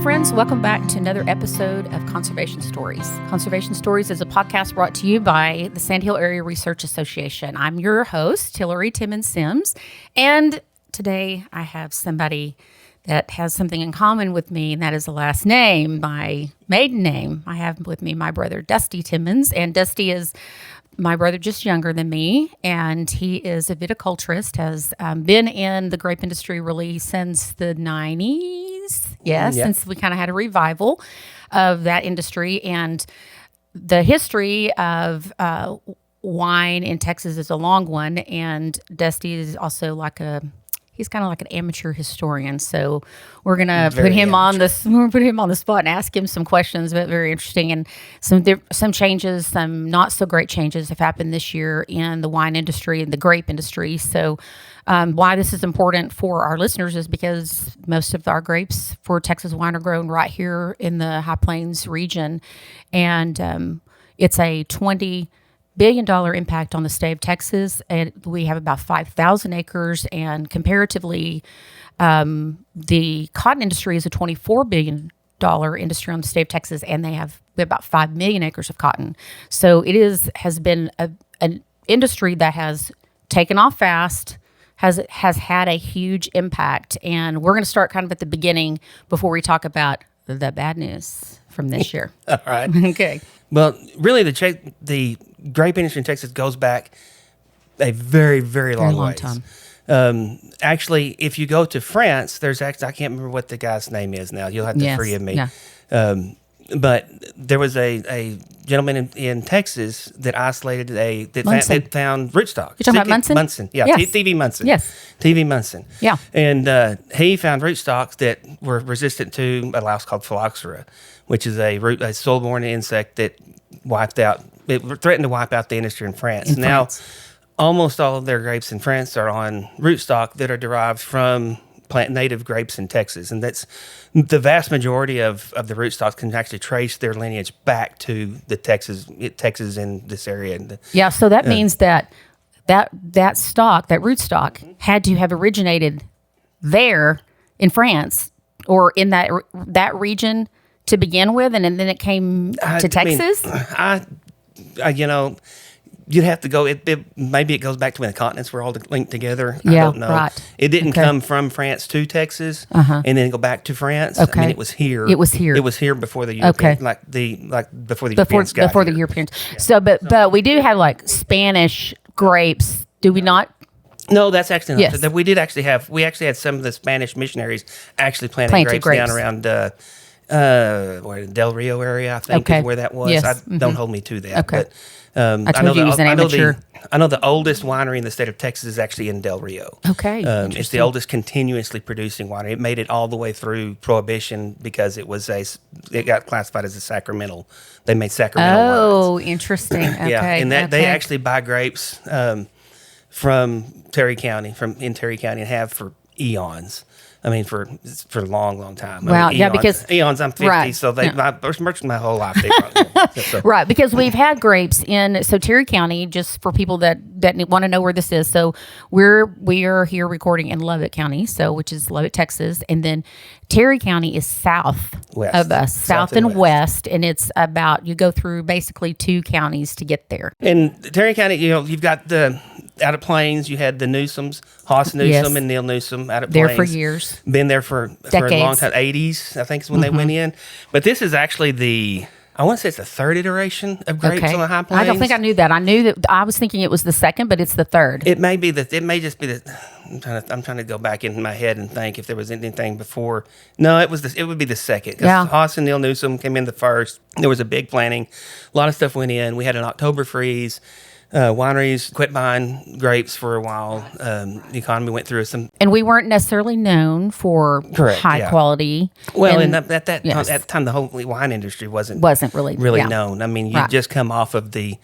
friends. Welcome back to another episode of Conservation Stories. Conservation Stories is a podcast brought to you by the Sand Hill Area Research Association. I'm your host, Tillery Timmons-Sims, and today I have somebody that has something in common with me, and that is the last name, my maiden name. I have with me my brother, Dusty Timmons, and Dusty is my brother, just younger than me, and he is a viticulturist, has been in the grape industry really since the 90s. Yes, since we kind of had a revival of that industry. And the history of wine in Texas is a long one, and Dusty is also he's kind of like an amateur historian. So we're going to put him on the spot and ask him some questions, but very interesting. And some changes, some not so great changes have happened this year in the wine industry and the grape industry. So why this is important for our listeners is because most of our grapes for Texas wine are grown right here in the High Plains region. And it's a $20 billion impact on the state of Texas, and we have about 5,000 acres. And comparatively, the cotton industry is a $24 billion industry on the state of Texas, and we have about 5 million acres of cotton. So it has been an industry that has taken off fast, has had a huge impact. And we're going to start kind of at the beginning before we talk about the bad news from this year. All right. Okay. Well, really, the grape industry in Texas goes back a very, very long ways. Time. Actually, if you go to France, I can't remember what the guy's name is now. You'll have to forgive me. Yeah. But there was a gentleman in Texas that isolated that found rootstock. You're talking about Munson? Munson, yeah. Yes. TV Munson. Yes. TV Munson. Yeah. And he found rootstocks that were resistant to a louse called phylloxera, which is a soil-borne insect that threatened to wipe out the industry in France. Now, almost all of their grapes in France are on rootstock that are derived from native grapes in Texas, and that's the vast majority of the rootstocks can actually trace their lineage back to the Texas in this area. Yeah, so that means that rootstock had to have originated there in France or in that region to begin with, and then it came to Texas. You'd have to go. Maybe it goes back to when the continents were all linked together. Yeah, I don't know. Right. It didn't come from France to Texas and then go back to France. Okay. I mean, it was here. It was here. It was here before the Europeans, before the Europeans got before the here. Europeans. Yeah. So, but we do have like Spanish grapes. Do we not? No, that's actually not. Yes. We actually had some of the Spanish missionaries actually planting grapes down around Del Rio area, I think, is where that was. Yes. Don't hold me to that. Okay. But I told you he was an amateur. I know the oldest winery in the state of Texas is actually in Del Rio. Okay. It's the oldest continuously producing winery. It made it all the way through Prohibition because it got classified as a sacramental. They made sacramental wines. Oh, interesting. Okay. Yeah, and they actually buy grapes from Terry County, and have for eons. I mean, for a long, long time. Well, because eons. I'm 50, right, so I've merged my whole life. Right, because we've had grapes in Terry County. Just for people that want to know where this is, so we are here recording in Lubbock County, which is Lubbock, Texas, and then Terry County is south of us, south and west, and it's about you go through basically 2 counties to get there. In Terry County, you've got the out of Plains, you had the Newsoms, Hoss Newsom and Neil Newsom out of Plains. There for years. Been there for a long time. 80s, I think, is when they went in. But this is actually I want to say it's the 3rd iteration of grapes on the High Plains. I don't think I knew that. I was thinking it was the 2nd, but it's the 3rd. It may just be the. I'm trying to go back in my head and think if there was anything before. No, it would be the 2nd. Yeah. Hoss and Neil Newsom came in the 1st. There was a big planting. A lot of stuff went in. We had an October freeze. Wineries quit buying grapes for a while. The economy went through some, and we weren't necessarily known for high quality. Well, and at that time, the whole wine industry wasn't really known. I mean, you just come off of the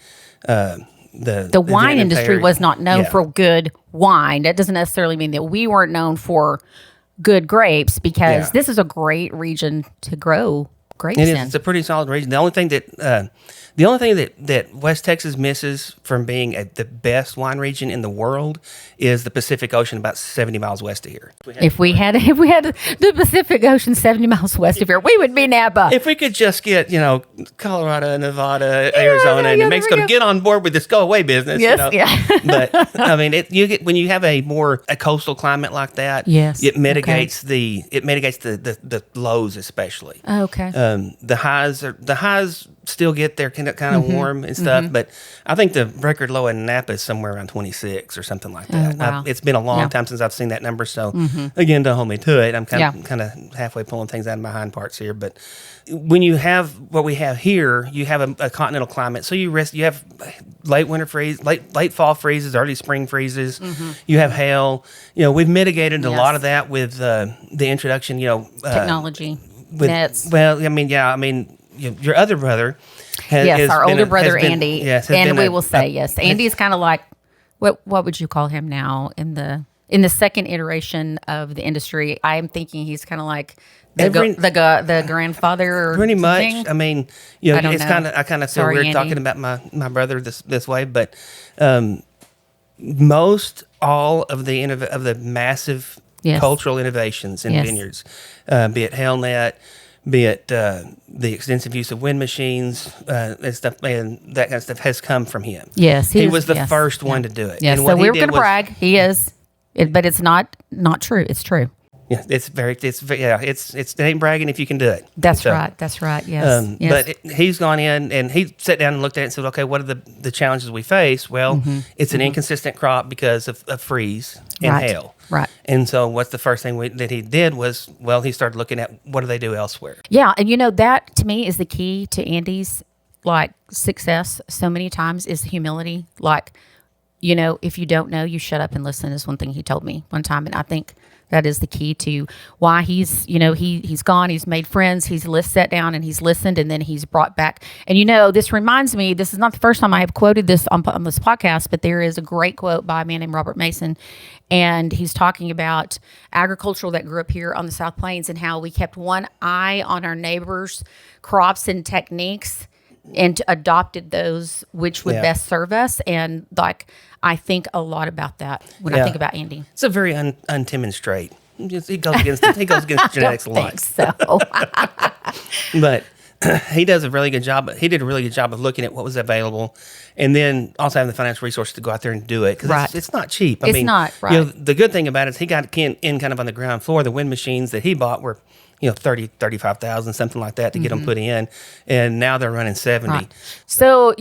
wine industry was not known for good wine. That doesn't necessarily mean that we weren't known for good grapes, because this is a great region to grow grapes It in. is. It's a pretty solid region. The only thing that West Texas misses from being the best wine region in the world is the Pacific Ocean, about 70 miles west of here. If we had the Pacific Ocean 70 miles west of here, we would be Napa. If we could just get, Colorado, Nevada, Arizona, and New Mexico to get on board with this go away business. Yes, yeah. But I mean, when you have a coastal climate like that, yes, it mitigates the lows especially. Okay. The highs still get there kind of warm and stuff, but I think the record low in Napa is somewhere around 26 or something like that. Oh, wow. It's been a long time since I've seen that number, so again, don't hold me to it. I'm kind of halfway pulling things out of my hind parts here, but when you have what we have here, you have a continental climate, so you have late winter freeze, late fall freezes, early spring freezes. You have hail. We've mitigated a lot of that with the introduction. Technology. With, nets. Well, your other brother our older brother Andy. Yes, and we will say yes. Andy is kind of like what would you call him now in the second iteration of the industry? I am thinking he's kind of like the grandfather. Or pretty much. thing. I mean, it's kind of I kind of feel Sorry, weird Andy. talking about my brother this way, but most all of the massive cultural innovations in vineyards, be it hailnet, be it the extensive use of wind machines and stuff, and that kind of stuff has come from him. Yes, he was the first one to do it. Yes, and so we're going to brag. He is, but it's not true. It's true. Yeah, it ain't bragging if you can do it. That's right. That's right. Yes. But he's gone in and he sat down and looked at it and said, okay, what are the challenges we face? Well, it's an inconsistent crop because of freeze and hail. Right. And so what's the first thing that he did was, he started looking at what do they do elsewhere? Yeah. And that to me is the key to Andy's success so many times is humility. If you don't know, you shut up and listen is one thing he told me one time. And I think that is the key to why he's gone, he's made friends, he's sat down and he's listened, and then he's brought back. And this reminds me, this is not the first time I have quoted this on this podcast, but there is a great quote by a man named Robert Mason, and he's talking about agriculture that grew up here on the South Plains and how we kept one eye on our neighbors' crops and techniques and adopted those which would best serve us. And I think a lot about that when I think about Andy. It's a very un-Timmons trait. He goes against genetics a lot. So. But he does a really good job. He did a really good job of looking at what was available, and then also having the financial resources to go out there and do it, because it's not cheap. It's not, right. The good thing about it is he got in kind of on the ground floor. The wind machines that he bought were 35,000, something like that, to get them put in, and now they're running 70. Right. So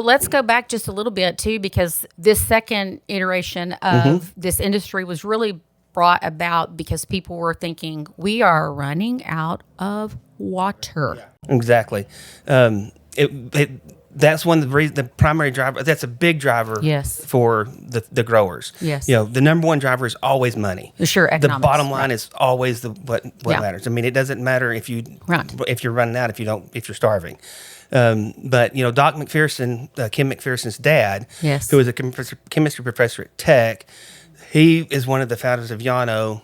let's go back just a little bit too, because this second iteration of this industry was really brought about because people were thinking we are running out of water. Yeah. Exactly. That's one of the primary driver. That's a big driver. Yes. For the growers. Yes. The number one driver is always money. Sure. Economics. The bottom line is always what matters. I mean, it doesn't matter if you're running out, if you're starving. But Doc McPherson, Kim McPherson's dad, yes, who was a chemistry professor at Tech, he is one of the founders of Yano.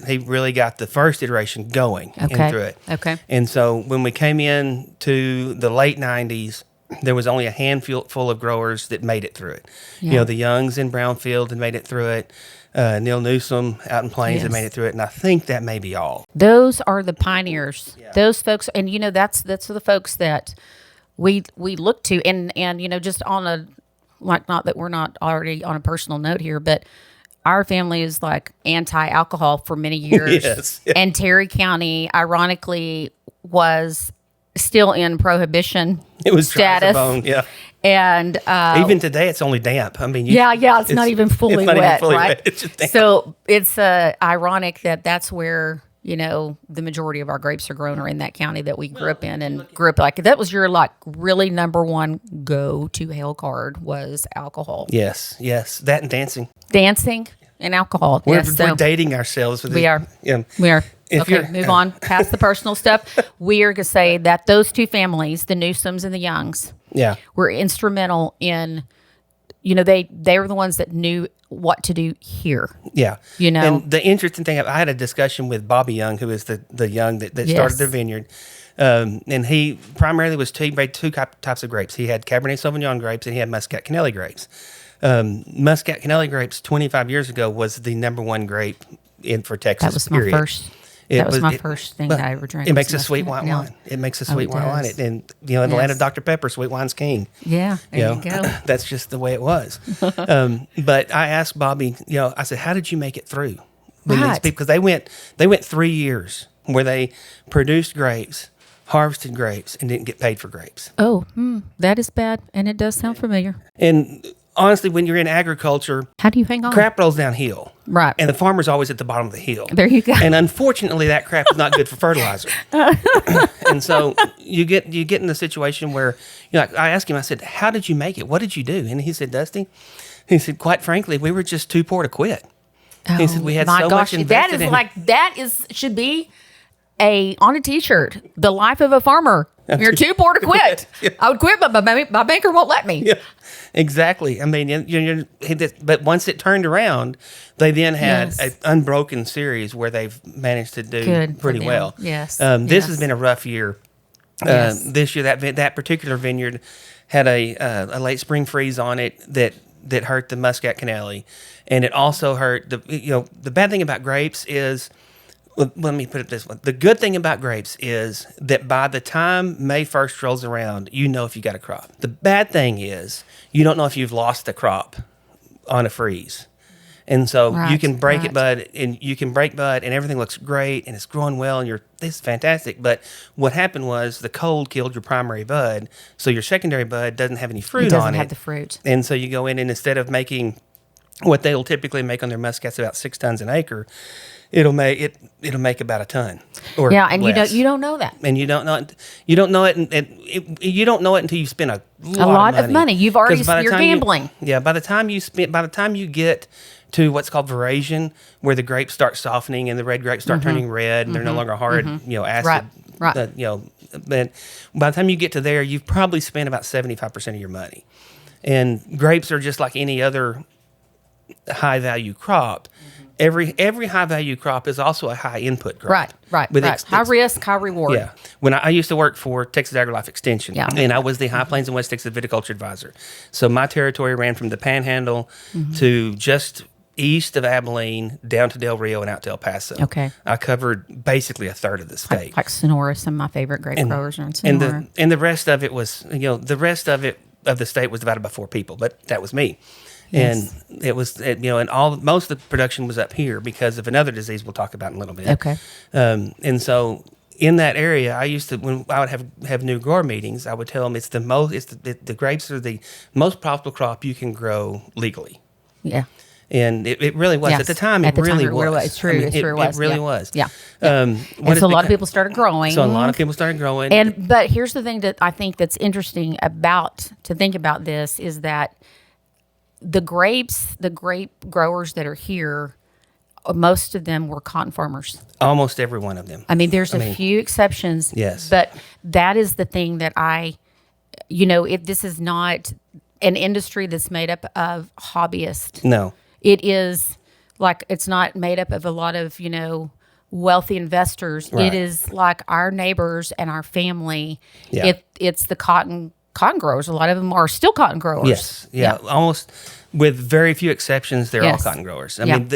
He really got the first iteration going through it. Okay. And so when we came in to the late 90s, there was only a handful of growers that made it through it. Yeah. The Youngs in Brownfield had made it through it. Neil Newsom out in Plains had made it through it, and I think that may be all. Those are the pioneers. Yeah. Those folks, and that's the folks that we look to, and just on a not that we're not already on a personal note here, but our family is anti-alcohol for many years. Yes. And Terry County, ironically, was still in prohibition status. Yeah. And even today, it's only damp. I mean, it's not even fully wet, right? It's just damp. So it's ironic that's where the majority of our grapes are grown, are in that county that we grew up in, and grew up that was your really number one go-to hail card was alcohol. Yes, that and dancing and alcohol. We're dating ourselves. We are. Yeah. We are. Move on past the personal stuff. We are going to say that those two families, the Newsoms and the Youngs, were instrumental in, they were the ones that knew what to do here. Yeah. And the interesting thing, I had a discussion with Bobby Young, who is the Young that started the vineyard. And he primarily he made two types of grapes. He had Cabernet Sauvignon grapes and he had Muscat Canelli grapes. Muscat Canelli grapes 25 years ago was the number one grape for Texas. That was my first. That was my first thing that I ever drank. It makes a sweet white wine. It makes a sweet white wine. And in the land of Dr. Pepper, sweet wine's king. Yeah, there you go. That's just the way it was. But I asked Bobby, I said, how did you make it through? Because they went 3 years where they produced grapes, harvested grapes, and didn't get paid for grapes. Oh, that is bad, and it does sound familiar. And honestly, when you're in agriculture, how do you hang on? Crap rolls downhill. Right. And the farmer's always at the bottom of the hill. There you go. And unfortunately, that crap is not good for fertilizer. And so you get in the situation where, I asked him, I said, how did you make it? What did you do? And he said, Dusty, he said, quite frankly, we were just too poor to quit. He said, we had so much invested should be on a T-shirt, the life of a farmer. You're too poor to quit. Yeah. I would quit, but my banker won't let me. Yeah, exactly. I mean, but once it turned around, they then had an unbroken series where they've managed to do pretty well. Yes. This has been a rough year. This year, that particular vineyard had a late spring freeze on it that hurt the Muscat Canelli, and it also hurt the bad thing about grapes is. Well, let me put it this way. The good thing about grapes is that by the time May 1st rolls around, you know if you got a crop. The bad thing is you don't know if you've lost the crop on a freeze. And so you can break it, bud, and everything looks great, and it's growing well, and this is fantastic. But what happened was the cold killed your primary bud, so your secondary bud doesn't have any fruit on it. It doesn't have the fruit. And so you go in, and instead of making what they'll typically make on their muscats about 6 tons an acre, it'll make about a ton. Or and less. you don't know that, and you don't know it, you don't know it until you spend a lot of money. You've already you're gambling. By the time you get to what's called veraison, where the grapes start softening and the red grapes start turning red, and they're no longer hard, acid. Right. But by the time you get to there, you've probably spent about 75% of your money. And grapes are just like any other high value crop. Every high value crop is also a high input crop. Right. High risk, high reward. Yeah. When I used to work for Texas AgriLife Extension, and I was the High Plains and West Texas Viticulture Advisor. So my territory ran from the Panhandle to just east of Abilene down to Del Rio and out to El Paso. Okay. I covered basically a third of the state. Like Sonora, some of my favorite grape growers are in Sonora. And the rest of it was, of the state was divided by 4 people, but that was me. Yes. And it was, most of the production was up here because of another disease we'll talk about in a little bit. Okay. And so in that area, I used to, when I would have new grower meetings, I would tell them the grapes are the most profitable crop you can grow legally. Yeah. And it really was. Yes. At the time, it really was. It's true. It really was. Yeah. And so a lot of people started growing. But here's the thing that I think that's interesting to think about this is that the grape growers that are here, most of them were cotton farmers. Almost every one of them. I mean, there's a few exceptions. Yes. But that is the thing that this is not an industry that's made up of hobbyists. No. It is it's not made up of a lot of, wealthy investors. Right. It is like our neighbors and our family. Yeah. It's the cotton growers. A lot of them are still cotton growers. Yes. Yeah. Almost with very few exceptions, they're all cotton growers. I mean,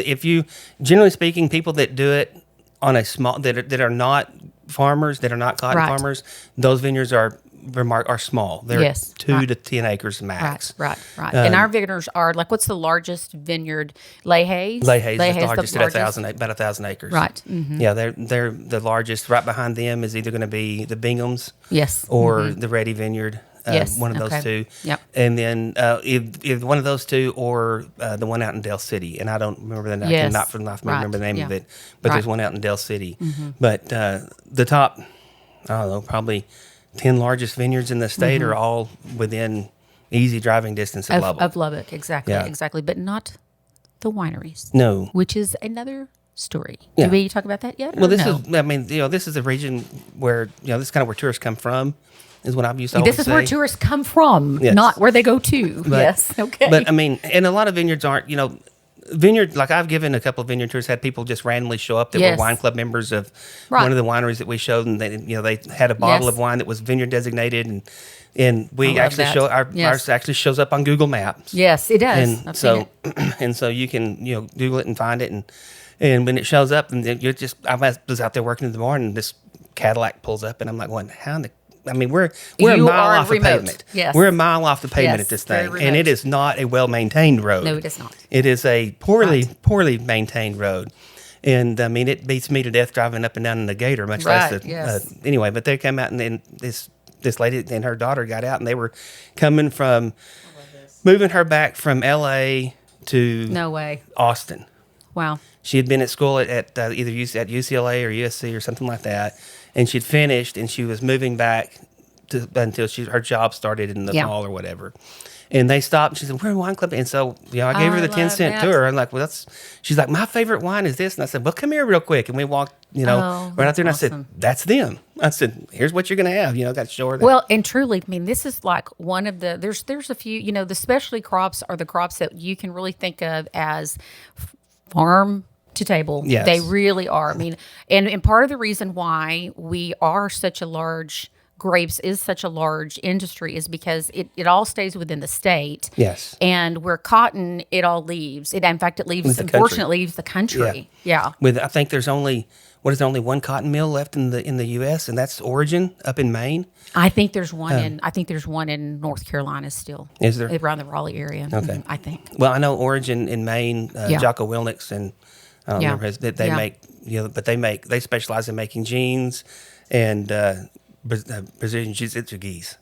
generally speaking, people that do it on a small, that are not farmers, that are not cotton farmers, those vineyards are small. They're 2 to 10 acres max. Right. And our vineyards are what's the largest vineyard? Leahy's? Leahy's is the largest at about 1,000 acres. Right. Mm-hmm. Yeah, they're the largest. Right behind them is either going to be the Binghams, or the Reddy Vineyard. One of those two. Yep. And then either one of those two or the one out in Del City. And I don't remember the name. Yes. I cannot for the life of me remember the name of it. But there's one out in Del City. Mm-hmm. But the top, I don't know, probably 10 largest vineyards in the state are all within easy driving distance of Lubbock. Of Lubbock, exactly. But not the wineries. No. Which is another story. Yeah. Did we talk about that yet? Well, this is a region where, this is kind of where tourists come from. Is what I've used to always say. This is where tourists come from, not where they go to. Yes. Okay. But I mean, and a lot of vineyards aren't, vineyard, like I've given a couple of vineyard tours, had people just randomly show up that Yes. were wine club members of Right. one of the wineries that we showed, and they, they had a bottle Yes. of wine that was vineyard designated, and we love actually that. show Yes. ours actually shows up on Google Maps. Yes, it does. And I've seen so it. and so you can Google it and find it, and when it shows up, and then I was out there working in the morning, and this Cadillac pulls up, and I'm like, going, how in the I mean, we're a You mile are off the remote. pavement. Yes. We're a mile off the pavement Yes, at this very thing, and it remote. is not a well-maintained road. No, it is not. It is a poorly maintained road, and I mean, it beats me to death driving up and down in the Gator, much Right, less the. yes. Anyway, but they came out, and then this lady and her daughter got out, and they were coming from moving her back from L.A. to No way. Austin. Wow. She had been at school at either at UCLA or USC or something like that, and she'd finished, and she was moving back until her job started in the Yeah. fall or whatever. And they stopped, and she said, "We're a wine club." And so, I gave her the I 10-cent love that. tour. I'm like, "Well, she's like, my favorite wine is this." And I said, "Well, come here real quick." And we walked, right out there, and I said, awesome. "That's them." I said, "Here's what you're going to have." Got to show her that. Well, and truly, I mean, this is like one of the there's a few, the specialty crops are the crops that you can really think of as farm to table. Yes. They really are. I mean, and part of the reason why we are such a large grapes is such a large industry is because it all stays within the state. Yes. And where cotton, it all leaves. In fact, it leaves, the country. unfortunately, leaves the country. Yeah. I think there's only one cotton mill left in the U.S., and that's Origin up in Maine. I think there's one in North Carolina still. Is there? Around the Raleigh area. Okay. I think. Well, I know Origin in Maine, Yeah. Jocko Wilnick's, and I don't Yeah. remember his, they Yeah. make, but they specialize in making jeans and Brazilian Jiu-Jitsu gis.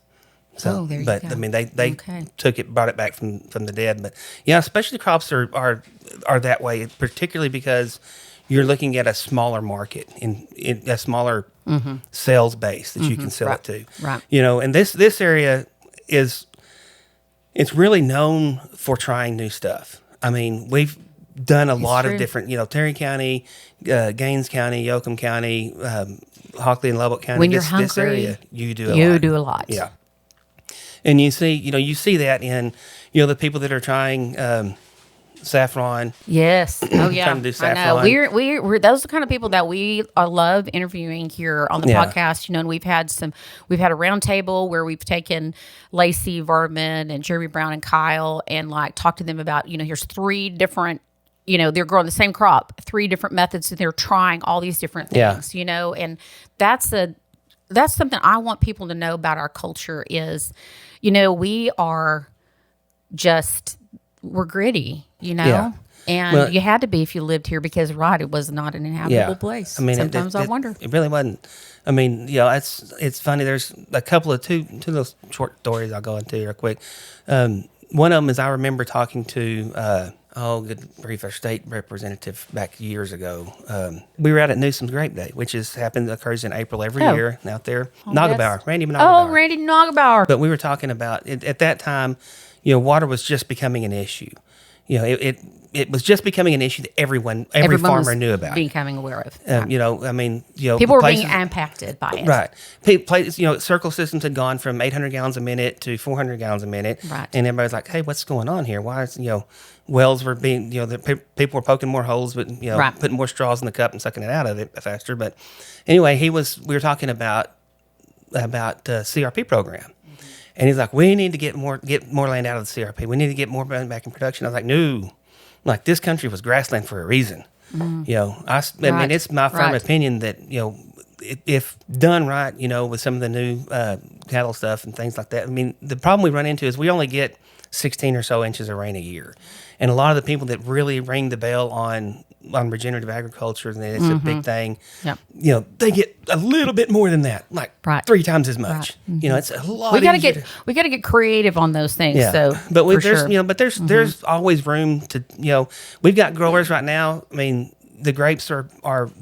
So, Oh, there you but go. I mean, they Okay. brought it back from the dead. But yeah, specialty crops are that way, particularly because you're looking at a smaller market in a smaller sales base that you can sell it to. Right. And this area it's really known for trying new stuff. I mean, we've done a lot true. of different, Terry County, Gaines County, Yoakum County, Hockley and Lubbock County. When you're this hungry, area, you do a lot. Yeah. And you see that in, the people that are trying saffron. Yes. Oh yeah. Trying to do I know. saffron. We're those are the kind of people that we love interviewing here on the Yeah. podcast. And we've had a round table where we've taken Lacey Varman and Jeremy Brown and Kyle and talked to them about, here's 3 different, they're growing the same crop, 3 different methods, and they're trying all these different things, and that's something I want people to know about our culture is, we are we're gritty, Yeah. and Well, you had to be if you lived here because it was not an inhabitable place. I mean, sometimes I wonder. It really wasn't. I mean, it's funny. There's a couple of two of those short stories I'll go into real quick. One of them is I remember talking to good grief, our state representative back years ago. We were out at Newsom's Grape Day, which occurs in April every year out there. Nagelbauer, Randy Nagelbauer. Oh, Randy Nagelbauer. But we were talking about at that time, water was just becoming an issue. It was just becoming an issue that every Everyone farmer was knew about. becoming aware of. People People were being impacted by it. Right. Circle systems had gone from 800 gallons a minute to 400 gallons a minute. Right. And everybody's like, hey, what's going on here? Why is, wells were being, people were poking more holes, but, Right. putting more straws in the cup and sucking it out of it faster. But anyway, we were talking about CRP program. And he's like, we need to get more land out of the CRP. We need to get more land back in production. I was like, no. This country was grassland for a reason. I mean, it's my firm opinion that, if done right, with some of the new cattle stuff and things like that. I mean, the problem we run into is we only get 16 or so inches of rain a year. And a lot of the people that really ring the bell on regenerative agriculture, and it's a big thing, Yep. they get a little bit more than that, Right. 3 times as much. It's a lot We got to easier we got to get creative on those things. Yeah. So, but for there's sure. there's always room to we've got growers right now. I mean, the grapes are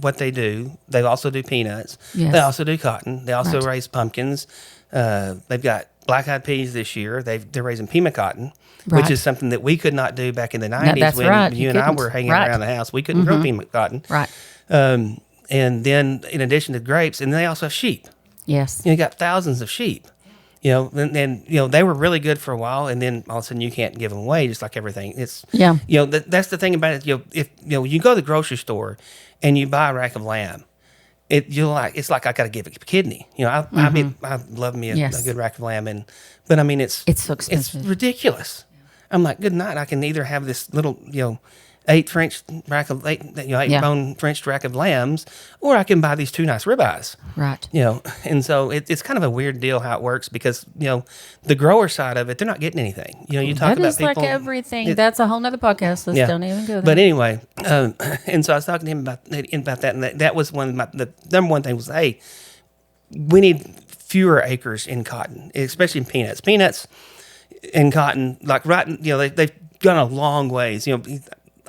what they do. They also do peanuts. Yes. They also do cotton. They also Right. raise pumpkins. They've got black-eyed peas this year. They're raising pima cotton, Right. which is something that we could not do back in the 90s that's when right. you You and I couldn't. were hanging Right. around the house. We couldn't grow pima cotton. Right. And then in addition to grapes, and they also have sheep. Yes. You got thousands of sheep. And they were really good for a while, and then all of a sudden you can't give them away, just like everything. It's that's the thing about it. If you go to the grocery store and you buy a rack of lamb, it's like I got to give it a kidney. I love me a good rack of lamb, but I mean it's so expensive. It's ridiculous. I'm like, good night. I can either have this little 8 bone French rack of lambs, or I can buy these 2 nice ribeyes. Right. And so it's kind of a weird deal how it works, because the grower side of it, they're not getting anything. You talk about people. That is like everything. That's a whole nother podcast. Let's don't even go there. But anyway, and so I was talking to him about that, and that was the number one thing was, hey, we need fewer acres in cotton, especially in peanuts. Peanuts and cotton, like they've gone a long ways.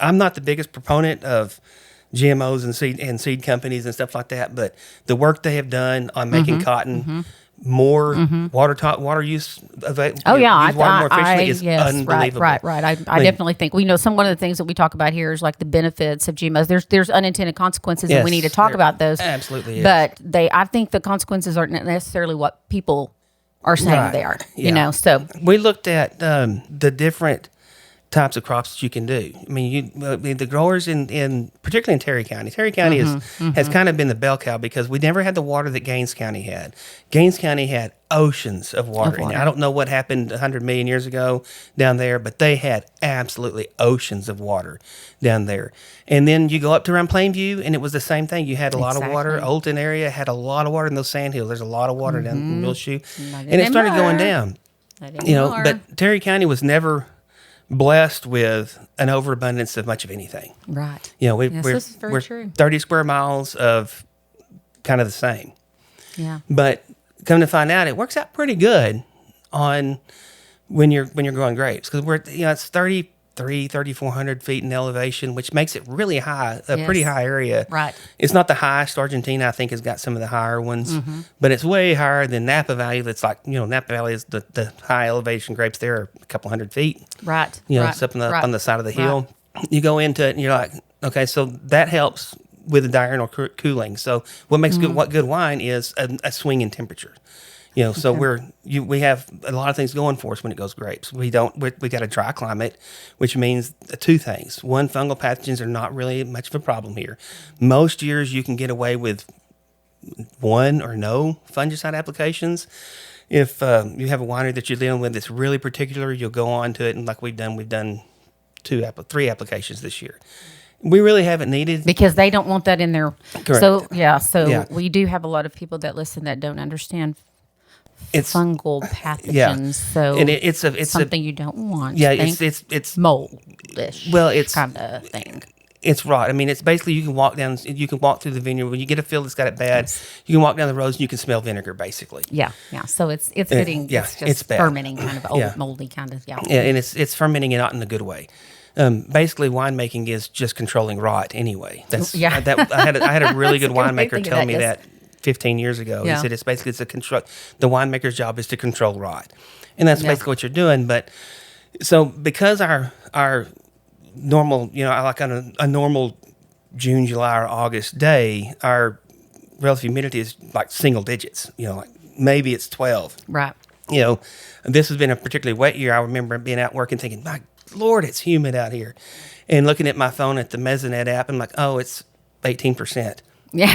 I'm not the biggest proponent of GMOs and seed companies and stuff like that, but the work they have done on making cotton more water use water more efficiently is unbelievable. Right. I definitely think one of the things that we talk about here is like the benefits of GMOs. There's unintended consequences, and we need to talk about those. Absolutely, but I think the consequences aren't necessarily what people are saying they are. So we looked at the different types of crops that you can do. I mean, the growers in particularly in Terry County. Terry County has kind of been the bell cow, because we never had the water that Gaines County had. Gaines County had oceans of water. And I don't know what happened 100 million years ago down there, but they had absolutely oceans of water down there. And then you go up to around Plainview, and it was the same thing. You had a lot of water. Olton area had a lot of water in those sandhills. There's a lot of water down in Millshoe. And it started going down. But Terry County was never blessed with an overabundance of much of anything. Right. We're true. 30 square miles of kind of the same. Yeah. But come to find out, it works out pretty good on when you're growing grapes, because it's 3,400 feet in elevation, which makes it really high, pretty high area. Right. It's not the highest. Argentina, I think, has got some of the higher ones, but it's way higher than Napa Valley. That's like, Napa Valley is the high elevation grapes there are a couple hundred feet. Right. It's up on the side of the hill. You go into it and you're like, okay, so that helps with the diurnal cooling. So what makes good wine is a swing in temperature. So we have a lot of things going for us when it goes grapes. We got a dry climate, which means 2 things. One, fungal pathogens are not really much of a problem here. Most years you can get away with 1 or no fungicide applications. If you have a winery that you're dealing with that's really particular, you'll go on to it, and like we've done 3 applications this year. We really haven't needed, because they don't want that in there. Correct. So we do have a lot of people that listen that don't understand fungal pathogens. Yeah. So and it's something you don't want. Yeah, it's mold-ish. Well, it's kind of thing. It's rot. I mean, it's basically you can walk through the vineyard when you get a field that's got it bad. You can walk down the roads and you can smell vinegar, basically. Yeah. So it's getting it's bad. fermenting, kind of old, moldy kind of. Yeah, and it's fermenting and not in a good way. Basically, winemaking is just controlling rot anyway. That's I had a really good winemaker tell me that 15 years ago. He said it's the winemaker's job is to control rot, and that's basically what you're doing. But so because our normal, like on a normal June, July, or August day, our relative humidity is like single digits. Like maybe it's 12. Right. This has been a particularly wet year. I remember being out working, thinking, my Lord, it's humid out here, and looking at my phone at the Mesonet app, I'm like, oh, it's 18%. Yeah,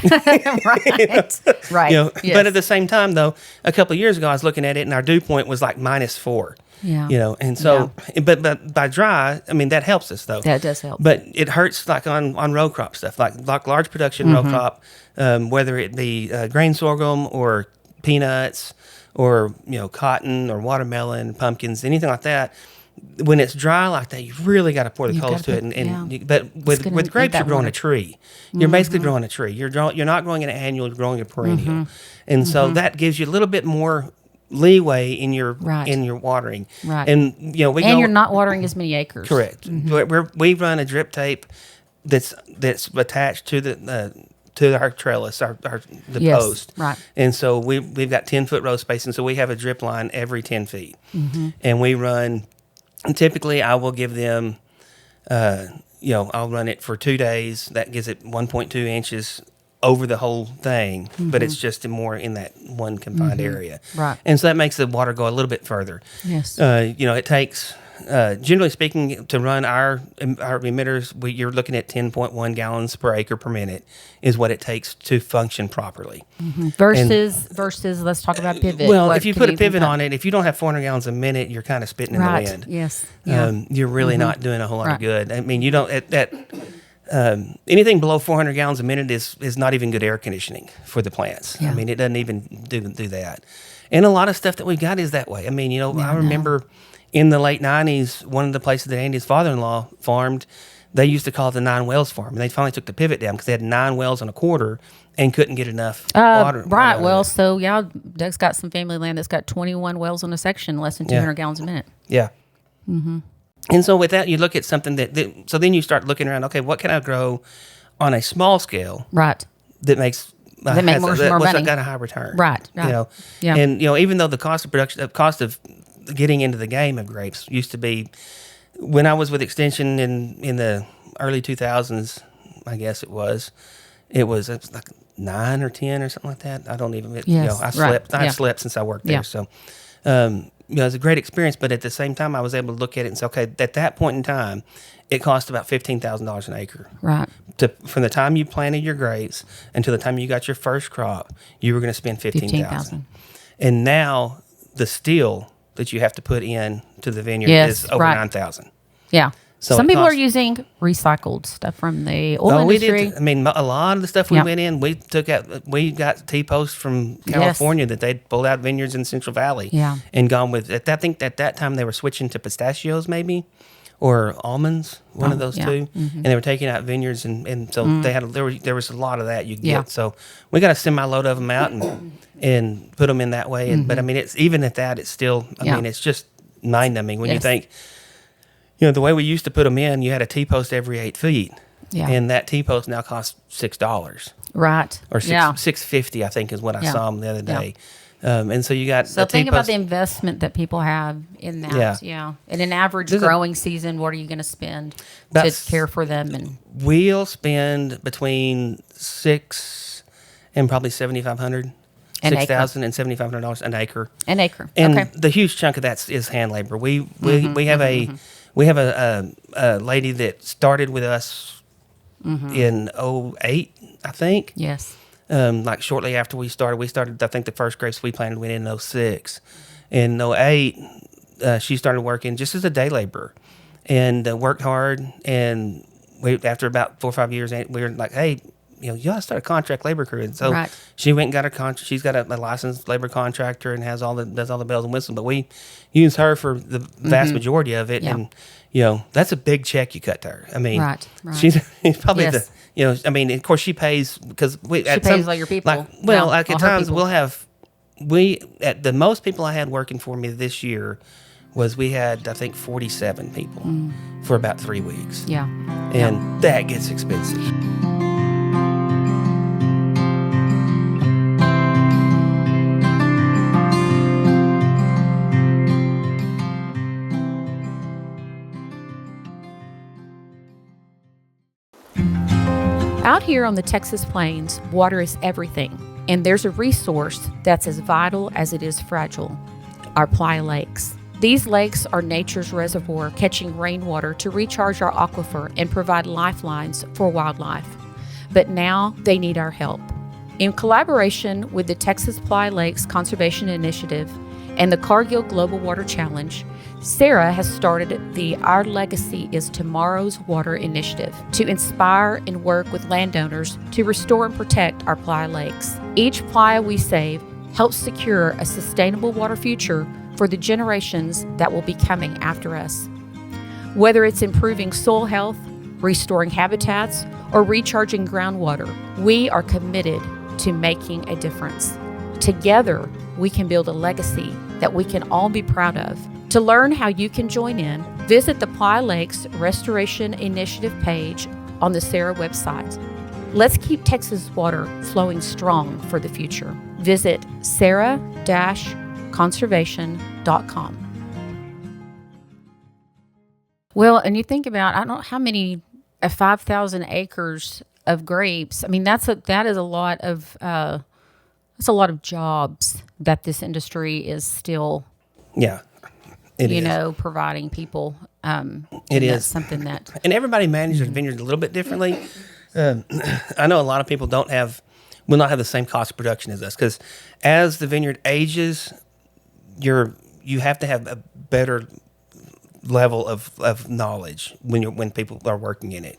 right. Right. Yes. But at the same time, though, a couple of years ago, I was looking at it, and our dew point was like -4. Yeah. And so, but by dry, I mean, that helps us, though. That does help. But it hurts like on row crop stuff, like large production row crop, whether it be grain sorghum or peanuts or, cotton or watermelon, pumpkins, anything like that. When it's dry like that, you really got to pour the coals to it. But with grapes, you're growing a tree. You're basically growing a tree. You're not growing an annual, you're growing a perennial. And so that gives you a little bit more leeway in your watering. Right. And you're not watering as many acres. Correct. We run a drip tape that's attached to our trellis, the post. Right. And so we've got 10-foot row spacing, so we have a drip line every 10 feet. And we run. And typically, I will give them, I'll run it for 2 days. That gives it 1.2 inches over the whole thing, but it's just more in that one confined area. Right. And so that makes the water go a little bit further. Yes. It takes, generally speaking, to run our emitters, you're looking at 10.1 gallons per acre per minute is what it takes to function properly. Versus, let's talk about pivot. Well, if you put a pivot on it, if you don't have 400 gallons a minute, you're kind of spitting in the wind. Yes. You're really not doing a whole lot of good. I mean, you don't, anything below 400 gallons a minute is not even good air conditioning for the plants. Yeah. I mean, it doesn't even do that. And a lot of stuff that we got is that way. I mean, I remember in the late 90s, one of the places that Andy's father-in-law farmed, they used to call it the 9 wells farm. And they finally took the pivot down because they had 9 wells on a quarter and couldn't get enough water. Right. Well, so Doug's got some family land that's got 21 wells on a section, less than 200 gallons a minute. Yeah. Mm-hmm. And so with that, you look at something so then you start looking around, okay, what can I grow on a small scale? Right. That makes more money. Got a high return. Right. Yeah. And, even though the cost of production, cost of getting into the game of grapes used to be, when I was with Extension in the early 2000s, I guess it was like 9 or 10 or something like that. I don't even, I slept. I've slept since I worked there. So, it was a great experience, but at the same time, I was able to look at it and say, okay, at that point in time, it cost about $15,000 an acre. Right. From the time you planted your grapes until the time you got your first crop, you were going to spend $15,000. And now the steel that you have to put in to the vineyard is over $9,000. Yeah. So some people are using recycled stuff from the oil industry. We did. I mean, a lot of the stuff we went in, we got T-posts from California that they'd pulled out vineyards in Central Valley and gone with. I think at that time they were switching to pistachios maybe, or almonds, one of those two, and they were taking out vineyards, and so they had there was a lot of that you could get. So we got a semi-load of them out and put them in that way. And but I mean, it's even at that, it's still. I mean, it's just mind-numbing when you think. The way we used to put them in, you had a T-post every 8 feet. Yeah. And that T-post now costs $6. Right. Or $6.50, I think, is what I saw them the other day. And so you got So think about the investment that people have in that. Yeah. In an average growing season, what are you going to spend to care for them? And we'll spend between $6,000 and probably $7,500. $6,000 and $7,500 an acre. An acre. And the huge chunk of that is hand labor. We have a lady that started with us in 2008, I think. Yes. Like shortly after we started, I think the first grapes we planted went in 2006. In 2008, she started working just as a day laborer and worked hard. And after about 4 or 5 years, we were like, hey, you got to start a contract labor crew. And so she went and got a contract. She's got a licensed labor contractor and does all the bells and whistles. But we use her for the vast majority of it. And, that's a big check you cut to her. I mean, she's probably I mean, of course she pays because she pays all your people. At times at the most people I had working for me this year was we had, I think, 47 people for about 3 weeks. Yeah. And that gets expensive. Out here on the Texas plains, water is everything, and there's a resource that's as vital as it is fragile: our playa lakes. These lakes are nature's reservoir, catching rainwater to recharge our aquifer and provide lifelines for wildlife. But now they need our help. In collaboration with the Texas Playa Lakes Conservation Initiative and the Cargill Global Water Challenge, SARA has started the Our Legacy is Tomorrow's Water initiative to inspire and work with landowners to restore and protect our playa lakes. Each playa we save helps secure a sustainable water future for the generations that will be coming after us. Whether it's improving soil health, restoring habitats, or recharging groundwater, we are committed to making a difference. Together, we can build a legacy that we can all be proud of. To learn how you can join in, visit the Playa Lakes Restoration Initiative page on the SARA website. Let's keep Texas water flowing strong for the future. Visit SARA-conservation.com. Well, and you think about, I don't know how many 5,000 acres of grapes. I mean, that is a lot of that's a lot of jobs that this industry is still, it is. providing people. It is that's something that, and everybody manages their vineyards a little bit differently. I know a lot of people will not have the same cost of production as us, because as the vineyard ages, you have to have a better level of knowledge when people are working in it,